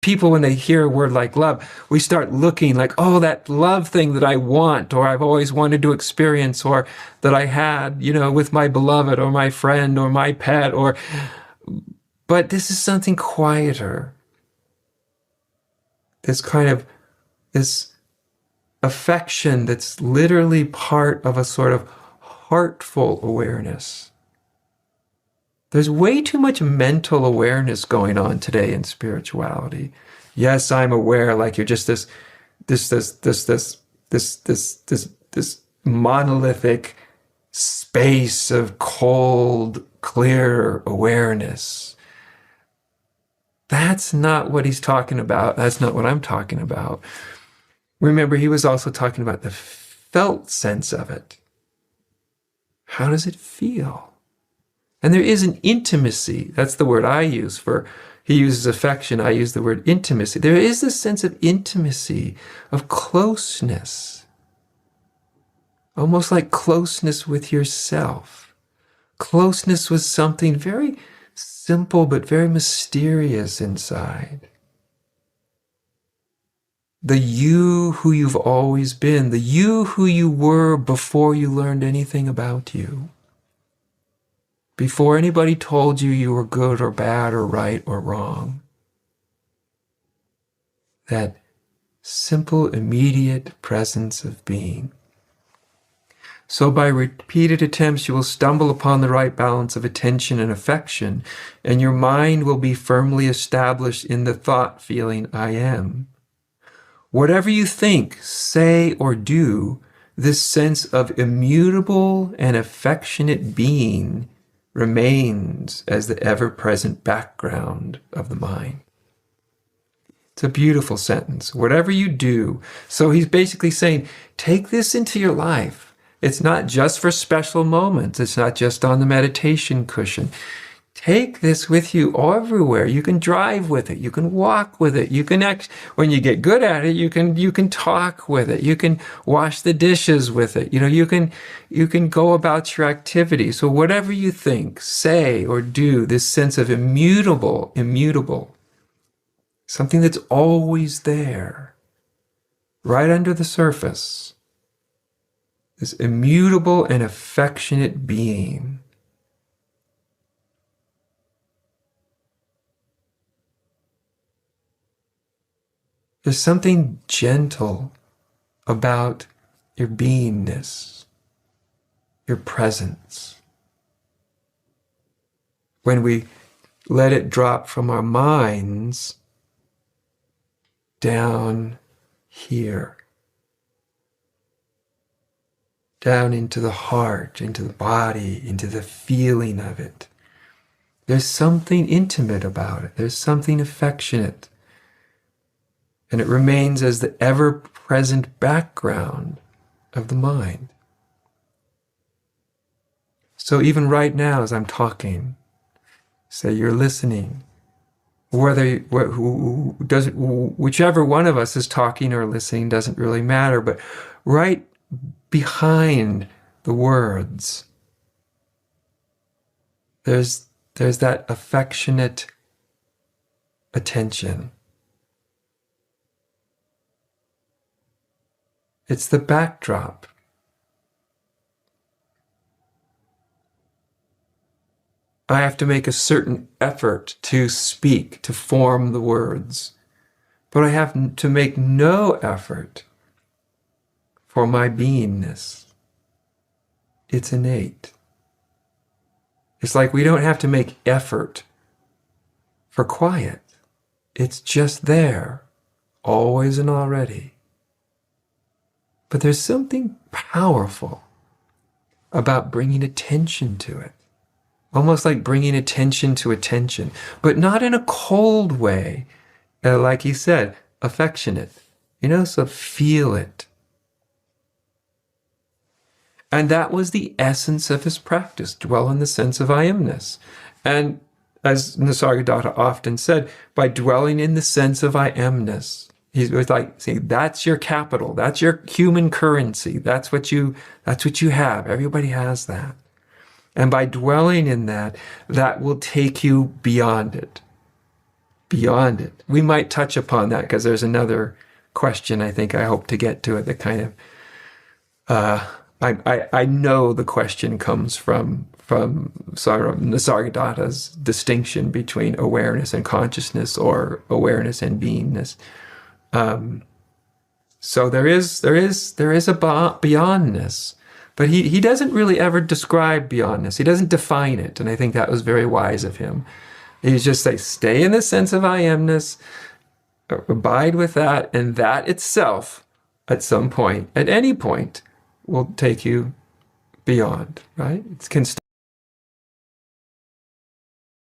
people, when they hear a word like love, we start looking like, oh, that love thing that I want, or I've always wanted to experience, or that I had, with my beloved, or my friend, or my pet, but this is something quieter. This kind of, this affection that's literally part of a sort of heartful awareness. There's way too much mental awareness going on today in spirituality. Yes, I'm aware, like you're just this monolithic space of cold, clear awareness. That's not what he's talking about. That's not what I'm talking about. Remember, he was also talking about the felt sense of it. How does it feel? And there is an intimacy. That's the word I use for, he uses affection, I use the word intimacy. There is this sense of intimacy, of closeness. Almost like closeness with yourself. Closeness with something very simple but very mysterious inside. The you who you've always been, the you who you were before you learned anything about you. Before anybody told you you were good or bad or right or wrong. That simple, immediate presence of being. So by repeated attempts, you will stumble upon the right balance of attention and affection, and your mind will be firmly established in the thought feeling, I am. Whatever you think, say, or do, this sense of immutable and affectionate being remains as the ever-present background of the mind. It's a beautiful sentence. Whatever you do. So he's basically saying, take this into your life. It's not just for special moments. It's not just on the meditation cushion. Take this with you everywhere. You can drive with it. You can walk with it. You can when you get good at it, you can talk with it. You can wash the dishes with it. You can go about your activity. So whatever you think, say, or do, this sense of immutable, something that's always there, right under the surface, this immutable and affectionate being. There's something gentle about your beingness, your presence. When we let it drop from our minds down here, down into the heart, into the body, into the feeling of it. There's something intimate about it. There's something affectionate. And it remains as the ever-present background of the mind. So even right now as I'm talking, say you're listening, whichever one of us is talking or listening doesn't really matter, but right behind the words, there's that affectionate attention. It's the backdrop. I have to make a certain effort to speak, to form the words, but I have to make no effort for my beingness. It's innate. It's like we don't have to make effort for quiet. It's just there, always and already. But there's something powerful about bringing attention to it. Almost like bringing attention to attention, but not in a cold way. Like he said, affectionate. So feel it. And that was the essence of his practice, dwell in the sense of I amness. And as Nisargadatta often said, by dwelling in the sense of I amness, he was like saying, that's your capital, that's your human currency, that's what you have. Everybody has that. And by dwelling in that, that will take you beyond it. beyond it. We might touch upon that because there's another question I think I hope to get to it that kind of I know the question comes from sort of Nisargadatta's distinction between awareness and consciousness, or awareness and beingness. So there is a beyondness, but he doesn't really ever describe beyondness. He doesn't define it, and I think that was very wise of him. He's just like, stay in the sense of I amness, abide with that, and that itself, at some point, at any point, will take you beyond, right? It can